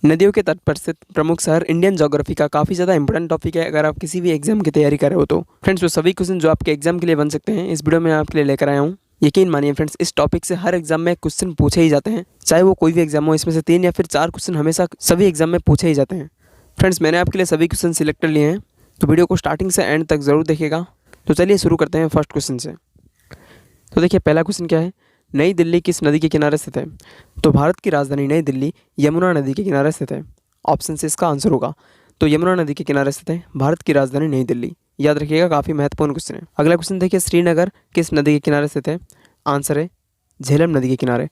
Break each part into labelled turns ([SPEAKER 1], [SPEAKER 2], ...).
[SPEAKER 1] नदियों के तट पर स्थित प्रमुख शहर इंडियन ज्योग्राफी का काफ़ी ज़्यादा इंपॉर्टेंट टॉपिक है अगर आप किसी भी एग्जाम की तैयारी कर रहे हो तो। फ्रेंड्स, वो सभी क्वेश्चन जो आपके एग्जाम के लिए बन सकते हैं इस वीडियो में आपके लिए लेकर आया हूँ। यकीन मानिए फ्रेंड्स, इस टॉपिक से हर एग्जाम में क्वेश्चन पूछे ही जाते हैं, चाहे वो कोई भी एग्जाम हो। इसमें से 3 या फिर 4 क्वेश्चन हमेशा सभी एग्जाम में पूछे ही जाते हैं। फ्रेंड्स, मैंने आपके लिए सभी क्वेश्चन सिलेक्ट कर लिए हैं, तो वीडियो को स्टार्टिंग से एंड तक ज़रूर देखिएगा। तो चलिए शुरू करते हैं फर्स्ट क्वेश्चन से। तो देखिए, पहला क्वेश्चन क्या है, नई दिल्ली किस नदी के किनारे स्थित है? तो भारत की राजधानी नई दिल्ली यमुना नदी के किनारे स्थित है। ऑप्शन से इसका आंसर होगा। तो यमुना नदी के किनारे स्थित है भारत की राजधानी नई दिल्ली। याद रखिएगा, काफ़ी महत्वपूर्ण क्वेश्चन है। अगला क्वेश्चन देखिए, श्रीनगर किस नदी के किनारे स्थित है? आंसर है झेलम नदी के किनारे।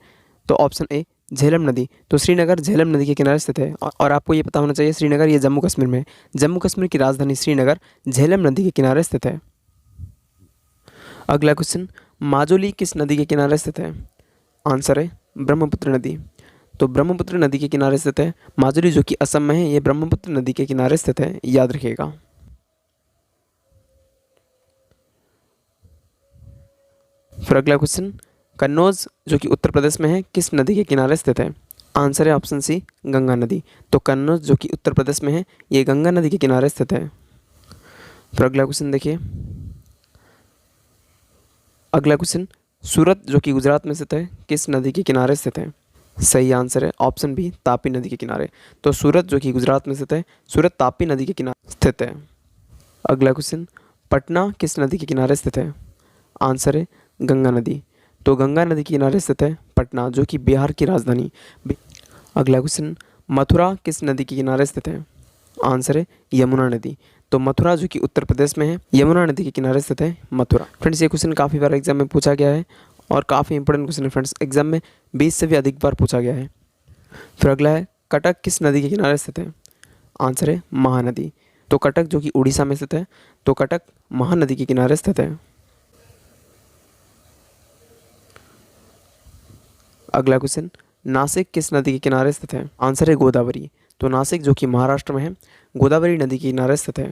[SPEAKER 1] तो ऑप्शन ए झेलम नदी। तो श्रीनगर झेलम नदी के किनारे स्थित है और आपको ये पता होना चाहिए श्रीनगर ये जम्मू कश्मीर में है। जम्मू कश्मीर की राजधानी श्रीनगर झेलम नदी के किनारे स्थित है। अगला क्वेश्चन, माजुली किस नदी के किनारे स्थित है? आंसर है ब्रह्मपुत्र नदी। तो ब्रह्मपुत्र नदी के किनारे स्थित है माजुली, जो कि असम में है। ये ब्रह्मपुत्र नदी के किनारे स्थित है, याद रखिएगा। फिर अगला क्वेश्चन, कन्नौज जो कि उत्तर प्रदेश में है किस नदी के किनारे स्थित है? आंसर है ऑप्शन सी गंगा नदी। तो कन्नौज जो कि उत्तर प्रदेश में है ये गंगा नदी के किनारे स्थित है। फिर अगला क्वेश्चन देखिए, अगला क्वेश्चन, सूरत जो कि गुजरात में स्थित है किस नदी के किनारे स्थित है? सही आंसर है ऑप्शन बी तापी नदी के किनारे। तो सूरत जो कि गुजरात में स्थित है, सूरत तापी नदी के किनारे स्थित है। अगला क्वेश्चन, पटना किस नदी के किनारे स्थित है? आंसर है गंगा नदी। तो गंगा नदी के किनारे स्थित है पटना, जो कि बिहार की राजधानी। अगला क्वेश्चन, मथुरा किस नदी के किनारे स्थित है? आंसर है यमुना नदी। तो मथुरा जो कि उत्तर प्रदेश में है, यमुना नदी के किनारे स्थित है मथुरा। फ्रेंड्स, ये क्वेश्चन काफ़ी बार एग्जाम में पूछा गया है और काफ़ी इंपॉर्टेंट क्वेश्चन है फ्रेंड्स। एग्जाम में 20 से भी अधिक बार पूछा गया है। फिर अगला है, कटक किस नदी के किनारे स्थित है? आंसर है महानदी। तो कटक जो कि उड़ीसा में स्थित है, तो कटक महानदी के किनारे स्थित है। अगला क्वेश्चन, नासिक किस नदी के किनारे स्थित है? आंसर है गोदावरी। तो नासिक जो कि महाराष्ट्र में है, गोदावरी नदी के किनारे स्थित है।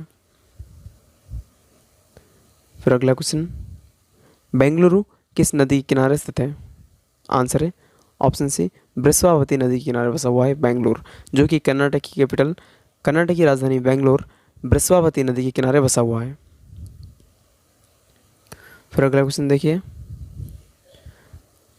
[SPEAKER 1] फिर अगला क्वेश्चन, बेंगलुरु किस नदी के किनारे स्थित है? आंसर है ऑप्शन सी बृहस्पति नदी के किनारे बसा हुआ है बेंगलुरु, जो कि कर्नाटक की कैपिटल, कर्नाटक की राजधानी बेंगलुरु बृहस्पति नदी के किनारे बसा हुआ है। फिर अगला क्वेश्चन देखिए,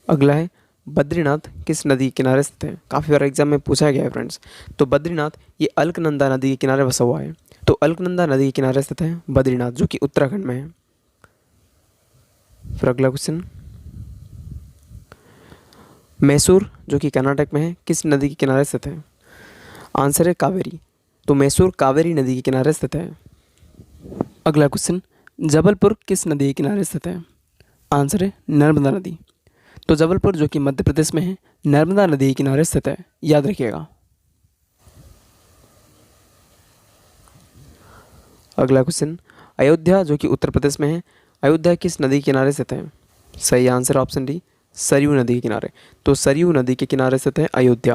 [SPEAKER 1] अगला है, बद्रीनाथ किस नदी के किनारे स्थित है? काफ़ी बार एग्जाम में पूछा गया है फ्रेंड्स। तो बद्रीनाथ ये अलकनंदा नदी के किनारे बसा हुआ है। तो अलकनंदा नदी के किनारे स्थित है बद्रीनाथ, जो कि उत्तराखंड में है। फिर अगला क्वेश्चन, मैसूर जो कि कर्नाटक में है किस नदी के किनारे स्थित है? आंसर है कावेरी। तो मैसूर कावेरी नदी के किनारे स्थित है। अगला क्वेश्चन, जबलपुर किस नदी के किनारे स्थित है? आंसर है नर्मदा नदी। तो जबलपुर जो कि मध्य प्रदेश में है, नर्मदा नदी के किनारे स्थित है, याद रखिएगा। अगला क्वेश्चन, अयोध्या जो कि उत्तर प्रदेश में है, अयोध्या किस नदी के किनारे स्थित है? सही आंसर ऑप्शन डी सरयू नदी के किनारे। तो सरयू नदी के किनारे स्थित है अयोध्या।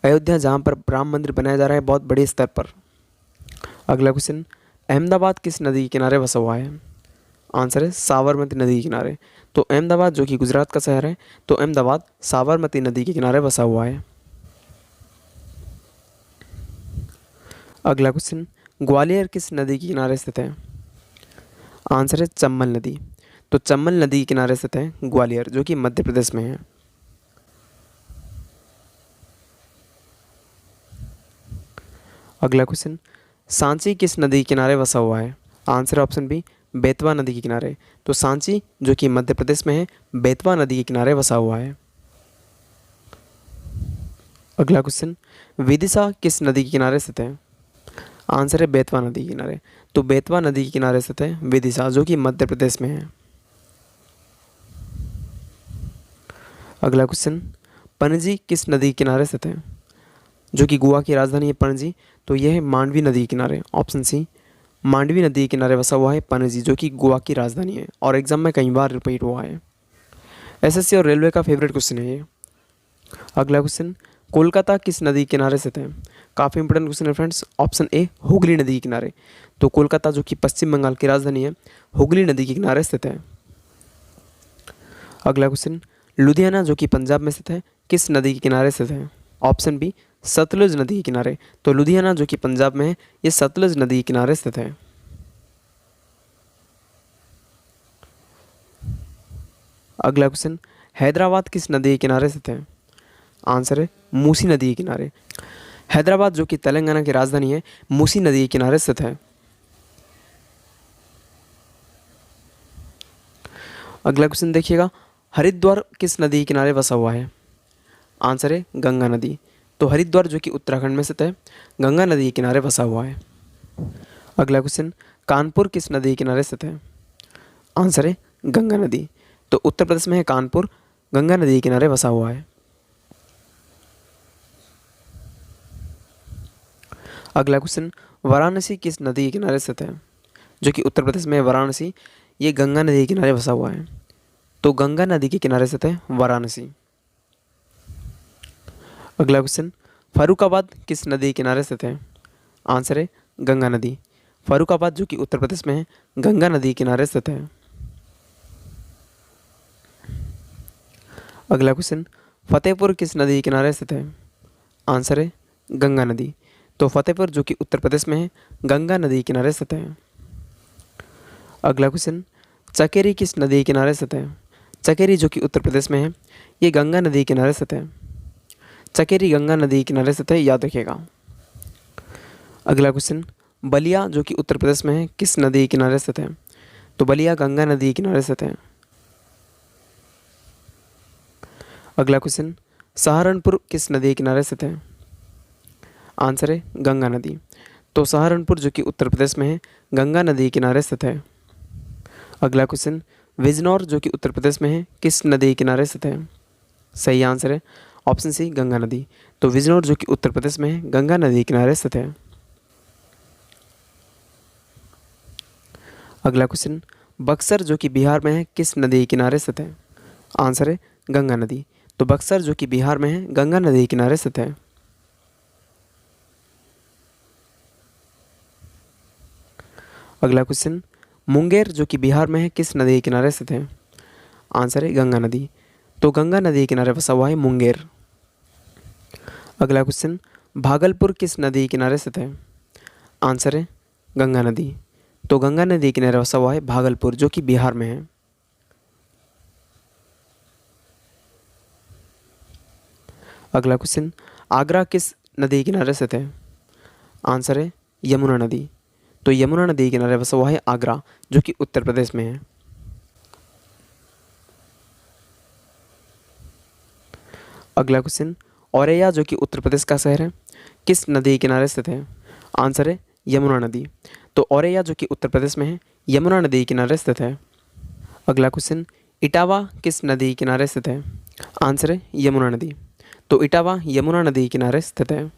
[SPEAKER 1] अयोध्या जहाँ पर राम मंदिर बनाया जा रहा है बहुत बड़े स्तर पर। अगला क्वेश्चन, अहमदाबाद किस नदी के किनारे बसा हुआ है? आंसर है साबरमती नदी के किनारे। तो अहमदाबाद जो कि गुजरात का शहर है, तो अहमदाबाद साबरमती नदी के किनारे बसा हुआ है। अगला क्वेश्चन, ग्वालियर किस नदी के किनारे स्थित है? आंसर है चंबल नदी। तो चंबल नदी के किनारे स्थित है ग्वालियर, जो कि मध्य प्रदेश में है। अगला क्वेश्चन, सांची किस नदी के किनारे बसा हुआ है? आंसर ऑप्शन बी बेतवा नदी के किनारे। तो सांची जो कि मध्य प्रदेश में है, बेतवा नदी के किनारे बसा हुआ है। अगला क्वेश्चन, विदिशा किस नदी के किनारे स्थित है? आंसर है बेतवा नदी के किनारे। तो बेतवा नदी के किनारे स्थित है विदिशा, जो कि मध्य प्रदेश में है। अगला क्वेश्चन, पणजी किस नदी के किनारे स्थित है? जो कि गोवा की राजधानी है पणजी, तो यह है मांडवी नदी के किनारे। ऑप्शन सी मांडवी नदी के किनारे बसा हुआ है पणजी, जो कि गोवा की राजधानी है और एग्जाम में कई बार रिपीट हुआ है। एसएससी और रेलवे का फेवरेट क्वेश्चन है ये। अगला क्वेश्चन, कोलकाता किस नदी के किनारे स्थित है? काफ़ी इंपॉर्टेंट क्वेश्चन है फ्रेंड्स। ऑप्शन ए हुगली नदी के किनारे। तो कोलकाता जो कि पश्चिम बंगाल की राजधानी है, हुगली नदी के किनारे स्थित है। अगला क्वेश्चन, लुधियाना जो कि पंजाब में स्थित है किस नदी के किनारे स्थित है? ऑप्शन बी सतलुज नदी के किनारे। तो लुधियाना जो कि पंजाब में है, ये सतलुज नदी के किनारे स्थित है। अगला क्वेश्चन, हैदराबाद किस नदी के किनारे स्थित है? आंसर है मूसी नदी के किनारे। हैदराबाद जो कि तेलंगाना की राजधानी है, मूसी नदी के किनारे स्थित है। अगला क्वेश्चन देखिएगा, हरिद्वार किस नदी के किनारे बसा हुआ है? आंसर है गंगा नदी। तो हरिद्वार जो कि उत्तराखंड में स्थित है, गंगा नदी के किनारे बसा हुआ है। अगला क्वेश्चन, कानपुर किस नदी के किनारे स्थित है? आंसर है गंगा नदी। तो उत्तर प्रदेश में है कानपुर, गंगा नदी के किनारे बसा हुआ है। अगला क्वेश्चन, वाराणसी किस नदी के किनारे स्थित है? जो कि उत्तर प्रदेश में है वाराणसी, ये गंगा नदी के किनारे बसा हुआ है। तो गंगा नदी के किनारे स्थित है वाराणसी। अगला क्वेश्चन, फर्रुखाबाद किस नदी के किनारे स्थित है? आंसर है गंगा नदी। फर्रुखाबाद जो कि उत्तर प्रदेश में है, गंगा नदी के किनारे स्थित है। अगला क्वेश्चन, फतेहपुर किस नदी के किनारे स्थित है? आंसर है गंगा नदी। तो फतेहपुर जो कि उत्तर प्रदेश में है, गंगा नदी के किनारे स्थित है। अगला क्वेश्चन, चकेरी किस नदी के किनारे स्थित है? चकेरी जो कि उत्तर प्रदेश में है, ये गंगा नदी के किनारे स्थित है। चकेरी गंगा नदी के किनारे स्थित है, याद रखिएगा। अगला क्वेश्चन, बलिया जो कि उत्तर प्रदेश में है, किस नदी के किनारे स्थित है? तो बलिया गंगा नदी के किनारे स्थित है। अगला क्वेश्चन, सहारनपुर किस नदी के किनारे स्थित है? आंसर है गंगा नदी। तो सहारनपुर जो कि उत्तर प्रदेश में है, गंगा नदी के किनारे स्थित है। अगला क्वेश्चन, बिजनौर जो कि उत्तर प्रदेश में है, किस नदी के किनारे स्थित है? सही आंसर है ऑप्शन सी गंगा नदी। तो बिजनौर जो कि उत्तर प्रदेश में है, गंगा नदी के किनारे स्थित है। अगला क्वेश्चन, बक्सर जो कि बिहार में है, किस नदी के किनारे स्थित है? आंसर है गंगा नदी। तो बक्सर जो कि बिहार में है, गंगा नदी के किनारे स्थित है। अगला क्वेश्चन, मुंगेर जो कि बिहार में है, किस नदी के किनारे स्थित है? आंसर है गंगा नदी। तो गंगा नदी के किनारे बसा हुआ है मुंगेर। अगला क्वेश्चन, भागलपुर किस नदी के किनारे स्थित है? आंसर है गंगा नदी। तो गंगा नदी के किनारे बसा हुआ है भागलपुर जो कि बिहार में है। अगला क्वेश्चन, आगरा किस नदी के किनारे स्थित है? आंसर है यमुना नदी। तो यमुना नदी के किनारे बसा हुआ है आगरा जो कि उत्तर प्रदेश में है। अगला क्वेश्चन, औरैया जो कि उत्तर प्रदेश का शहर है, किस नदी के किनारे स्थित है? आंसर है यमुना नदी। तो औरैया जो कि उत्तर प्रदेश में है, यमुना नदी के किनारे स्थित है। अगला क्वेश्चन, इटावा किस नदी के किनारे स्थित है? आंसर है यमुना नदी। तो इटावा यमुना नदी के किनारे स्थित है।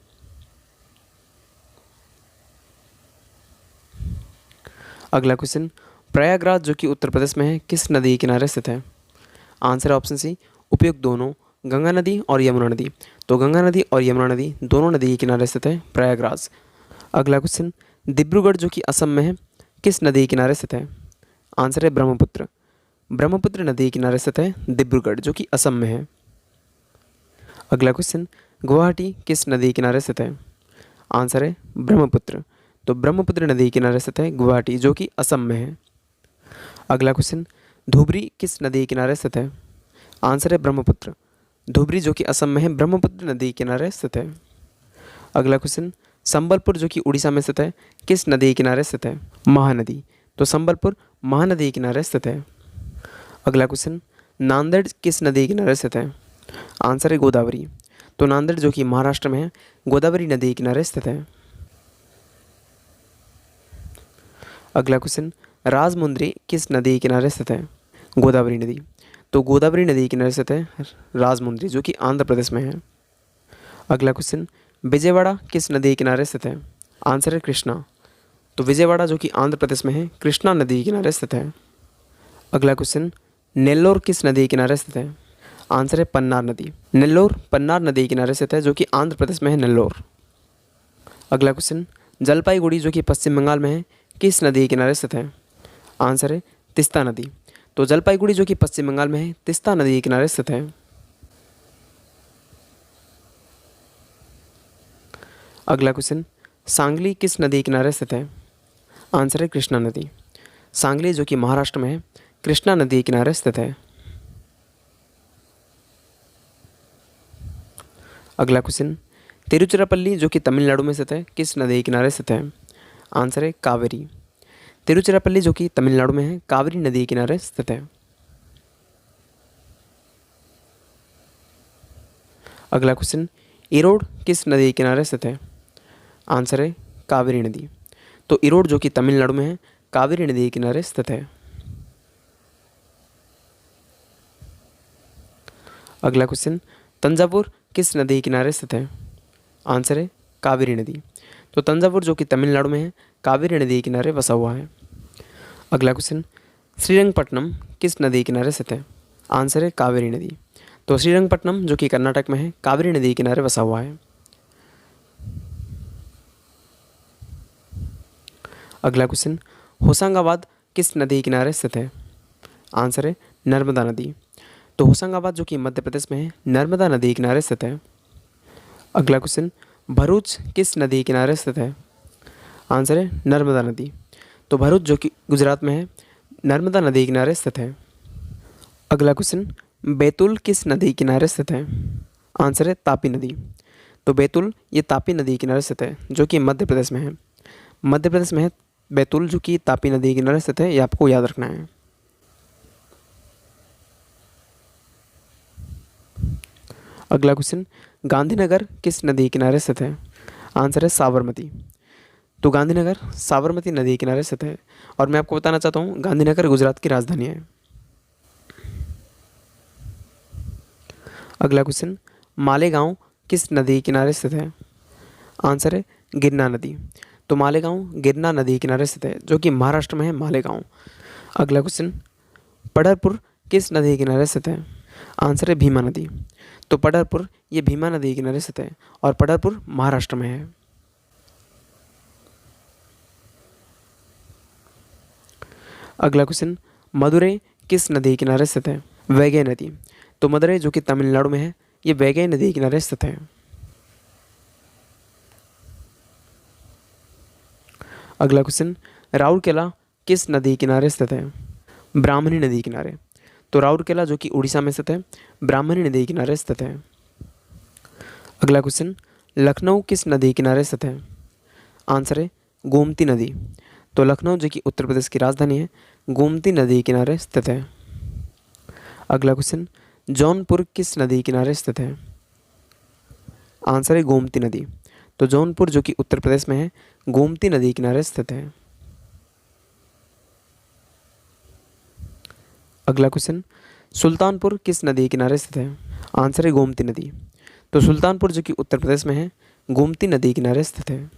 [SPEAKER 1] अगला क्वेश्चन, प्रयागराज जो कि उत्तर प्रदेश में है, किस नदी के किनारे स्थित है? आंसर है ऑप्शन सी उपयुक्त दोनों, गंगा नदी और यमुना नदी। तो गंगा नदी और यमुना नदी दोनों नदी के किनारे स्थित है प्रयागराज। अगला क्वेश्चन, डिब्रूगढ़ जो कि असम में है, किस नदी के किनारे स्थित है? आंसर है ब्रह्मपुत्र। ब्रह्मपुत्र नदी के किनारे स्थित है डिब्रूगढ़ जो कि असम में है। अगला क्वेश्चन, गुवाहाटी किस नदी के किनारे स्थित है? आंसर है ब्रह्मपुत्र। तो ब्रह्मपुत्र नदी के किनारे स्थित है गुवाहाटी जो कि असम में है। अगला क्वेश्चन, धुबरी किस नदी के किनारे स्थित है? आंसर है ब्रह्मपुत्र। धुबरी जो कि असम में है, ब्रह्मपुत्र नदी के किनारे स्थित है। अगला क्वेश्चन, संबलपुर जो कि उड़ीसा में स्थित है, किस नदी के किनारे स्थित है? महानदी। तो संबलपुर महानदी के किनारे स्थित है। अगला क्वेश्चन, नांदेड़ किस नदी के किनारे स्थित है? आंसर है गोदावरी। तो नांदेड़ जो कि महाराष्ट्र में है, गोदावरी नदी के किनारे स्थित है। अगला क्वेश्चन, राजमुंद्री किस नदी के किनारे स्थित है? गोदावरी नदी। तो गोदावरी नदी के किनारे स्थित है राजमुंद्री जो कि आंध्र प्रदेश में है। अगला क्वेश्चन, विजयवाड़ा किस नदी के किनारे स्थित है? आंसर है कृष्णा। तो विजयवाड़ा जो कि आंध्र प्रदेश में है, कृष्णा नदी के किनारे स्थित है। अगला क्वेश्चन, नेल्लोर किस नदी के किनारे स्थित है? आंसर है पन्नार नदी। नेल्लोर पन्नार नदी के किनारे स्थित है जो कि आंध्र प्रदेश में है नेल्लोर। अगला क्वेश्चन, जलपाईगुड़ी जो कि पश्चिम बंगाल में है, किस नदी के किनारे स्थित है? आंसर है तीस्ता नदी। तो जलपाईगुड़ी जो कि पश्चिम बंगाल में है, तीस्ता नदी के किनारे स्थित है। अगला क्वेश्चन, सांगली किस नदी किनारे स्थित है? आंसर है कृष्णा नदी। सांगली जो कि महाराष्ट्र में है, कृष्णा नदी किनारे स्थित है। अगला क्वेश्चन, तिरुचिरापल्ली जो कि तमिलनाडु में स्थित है, किस नदी किनारे स्थित है? आंसर है कावेरी। तिरुचिरापल्ली जो कि तमिलनाडु में है, कावेरी नदी के किनारे स्थित है। अगला क्वेश्चन, इरोड किस नदी के किनारे स्थित है? आंसर है कावेरी नदी। तो इरोड जो कि तमिलनाडु में है, कावेरी नदी के किनारे स्थित है। अगला क्वेश्चन, तंजावुर किस नदी के किनारे स्थित है? आंसर है कावेरी नदी। तो तंजावुर जो कि तमिलनाडु में है, कावेरी नदी के किनारे बसा हुआ है। अगला क्वेश्चन, श्रीरंगपट्टनम किस नदी के किनारे स्थित है? आंसर है कावेरी नदी। तो श्रीरंगपट्टनम जो कि कर्नाटक में है, कावेरी नदी के किनारे बसा हुआ है। अगला क्वेश्चन, होशंगाबाद किस नदी के किनारे स्थित है? आंसर है नर्मदा नदी। तो होशंगाबाद जो कि मध्य प्रदेश में है, नर्मदा नदी के किनारे स्थित है। अगला क्वेश्चन, भरूच किस नदी के किनारे स्थित है? आंसर है नर्मदा नदी। तो भरूच जो कि गुजरात में है, नर्मदा नदी के किनारे स्थित है। अगला क्वेश्चन, बैतूल किस नदी के किनारे स्थित है? आंसर है तापी नदी। तो बैतूल ये तापी नदी के किनारे स्थित है, जो कि मध्य प्रदेश में है। मध्य प्रदेश में है बैतूल जो कि तापी नदी के किनारे स्थित है, ये आपको याद रखना है। अगला क्वेश्चन, गांधीनगर किस नदी के किनारे स्थित है? आंसर है साबरमती। तो गांधीनगर साबरमती नदी के किनारे स्थित है। और मैं आपको बताना चाहता हूँ, गांधीनगर गुजरात की राजधानी है। अगला क्वेश्चन, मालेगांव किस नदी के किनारे स्थित है? आंसर है गिरना नदी। तो मालेगांव गिरना नदी के किनारे स्थित है, जो कि महाराष्ट्र में है मालेगांव। अगला क्वेश्चन, पढ़रपुर किस नदी के किनारे स्थित है? आंसर है भीमा नदी। तो पढ़रपुर ये भीमा नदी के किनारे स्थित है, और पढ़रपुर महाराष्ट्र में है। अगला क्वेश्चन, मदुरई किस नदी के किनारे स्थित है? वैगै नदी। तो मदुरई जो कि तमिलनाडु में है, ये वैगै नदी के किनारे स्थित है। अगला क्वेश्चन, राउरकेला किस नदी के किनारे स्थित है? ब्राह्मणी नदी के किनारे। तो राउरकेला जो कि उड़ीसा में स्थित है, ब्राह्मणी नदी के किनारे स्थित है। अगला क्वेश्चन, लखनऊ किस नदी के किनारे स्थित है? आंसर है गोमती नदी। तो लखनऊ जो कि उत्तर प्रदेश की राजधानी है, गोमती नदी के किनारे स्थित है। अगला क्वेश्चन, जौनपुर किस नदी के किनारे स्थित है? आंसर है गोमती नदी। तो जौनपुर जो कि उत्तर प्रदेश में है, गोमती नदी के किनारे स्थित है। अगला क्वेश्चन, सुल्तानपुर किस नदी के किनारे स्थित है? आंसर है गोमती नदी। तो सुल्तानपुर जो कि उत्तर प्रदेश में है, गोमती नदी के किनारे स्थित है।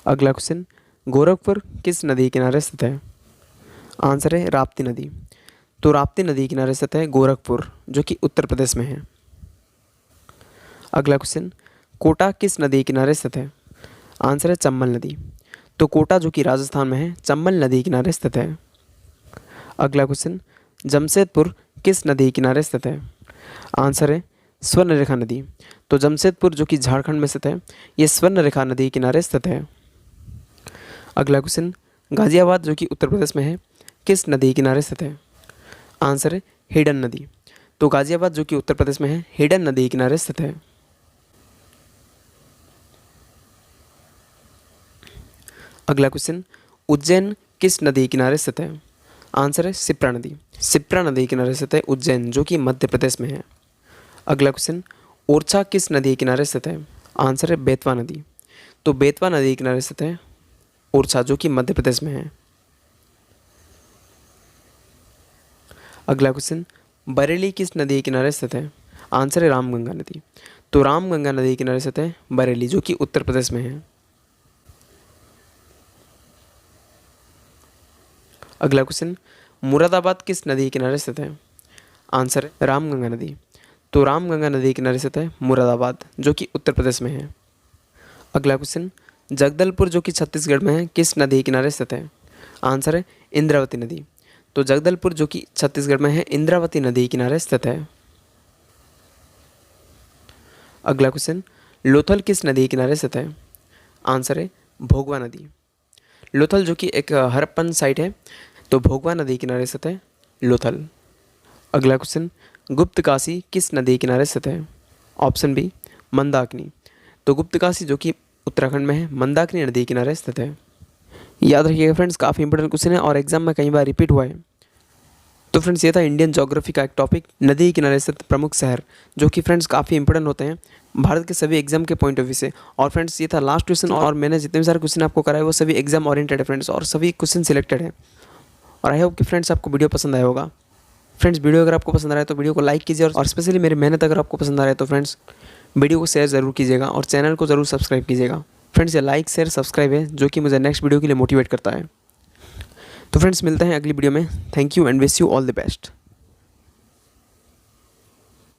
[SPEAKER 1] अगला क्वेश्चन, गोरखपुर किस नदी के किनारे स्थित है? आंसर है राप्ती नदी। तो राप्ती नदी के किनारे स्थित है गोरखपुर, जो कि उत्तर प्रदेश में है। अगला क्वेश्चन, कोटा किस नदी के किनारे स्थित है? आंसर है चंबल नदी। तो कोटा जो कि राजस्थान में है, चंबल नदी के किनारे स्थित है। अगला क्वेश्चन, जमशेदपुर किस नदी के किनारे स्थित है? आंसर है स्वर्णरेखा नदी। तो जमशेदपुर जो कि झारखंड में स्थित है, ये स्वर्णरेखा नदी के किनारे स्थित है। अगला क्वेश्चन, गाजियाबाद जो कि उत्तर प्रदेश में है, किस नदी के किनारे स्थित है? आंसर है हिडन नदी। तो गाजियाबाद जो कि उत्तर प्रदेश में है, हिडन नदी के किनारे स्थित है। अगला क्वेश्चन, उज्जैन किस नदी के किनारे स्थित है? आंसर है शिप्रा नदी। शिप्रा नदी के किनारे स्थित है उज्जैन, जो कि मध्य प्रदेश में है। अगला क्वेश्चन, ओरछा किस नदी के किनारे स्थित है? आंसर है बेतवा नदी। तो बेतवा नदी के किनारे स्थित है ओरछा, जो कि मध्य प्रदेश में है। अगला क्वेश्चन, बरेली किस नदी के किनारे स्थित है? आंसर है रामगंगा नदी। तो रामगंगा नदी के किनारे स्थित है बरेली, जो कि उत्तर प्रदेश में है। अगला क्वेश्चन, मुरादाबाद किस नदी के किनारे स्थित है? आंसर है रामगंगा नदी। तो रामगंगा नदी के किनारे स्थित है मुरादाबाद, जो कि उत्तर प्रदेश में है। अगला क्वेश्चन, जगदलपुर जो कि छत्तीसगढ़ में है, किस नदी के किनारे स्थित है? आंसर है इंद्रावती नदी। तो जगदलपुर जो कि छत्तीसगढ़ में है, इंद्रावती नदी के किनारे स्थित है। अगला क्वेश्चन, लोथल किस नदी के किनारे स्थित है? आंसर है भोगवा नदी। लोथल जो कि एक हड़प्पन साइट है, तो भोगवा नदी के किनारे स्थित है लोथल। अगला क्वेश्चन, गुप्तकाशी किस नदी के किनारे स्थित है? Option B Mandakini. तो गुप्तकाशी जो कि उत्तराखंड में है, मंदाकिनी नदी के किनारे स्थित है। याद रखिएगा फ्रेंड्स, काफ़ी इंपॉर्टेंट क्वेश्चन है और एग्जाम में कई बार रिपीट हुआ है। तो फ्रेंड्स ये था इंडियन ज्योग्राफी का एक टॉपिक, नदी के किनारे स्थित प्रमुख शहर, जो कि फ्रेंड्स काफ़ी इंपॉर्टेंट होते हैं भारत के सभी एग्जाम के पॉइंट ऑफ व्यू से। और फ्रेंड्स ये था लास्ट क्वेश्चन, और मैंने जितने भी सारे क्वेश्चन आपको कराए वो सभी एग्जाम ओरिएंटेड है फ्रेंड्स, और सभी क्वेश्चन सिलेक्टेड है। और आई होप कि फ्रेंड्स आपको वीडियो पसंद आया होगा। फ्रेंड्स वीडियो अगर आपको पसंद आ रहा है तो वीडियो को लाइक कीजिए, और स्पेशली मेरी मेहनत अगर आपको पसंद आ रहा है तो फ्रेंड्स वीडियो को शेयर ज़रूर कीजिएगा और चैनल को ज़रूर सब्सक्राइब कीजिएगा। फ्रेंड्स ये लाइक शेयर सब्सक्राइब है जो कि मुझे नेक्स्ट वीडियो के लिए मोटिवेट करता है। तो फ्रेंड्स मिलते हैं अगली वीडियो में। Thank you and wish you all the best.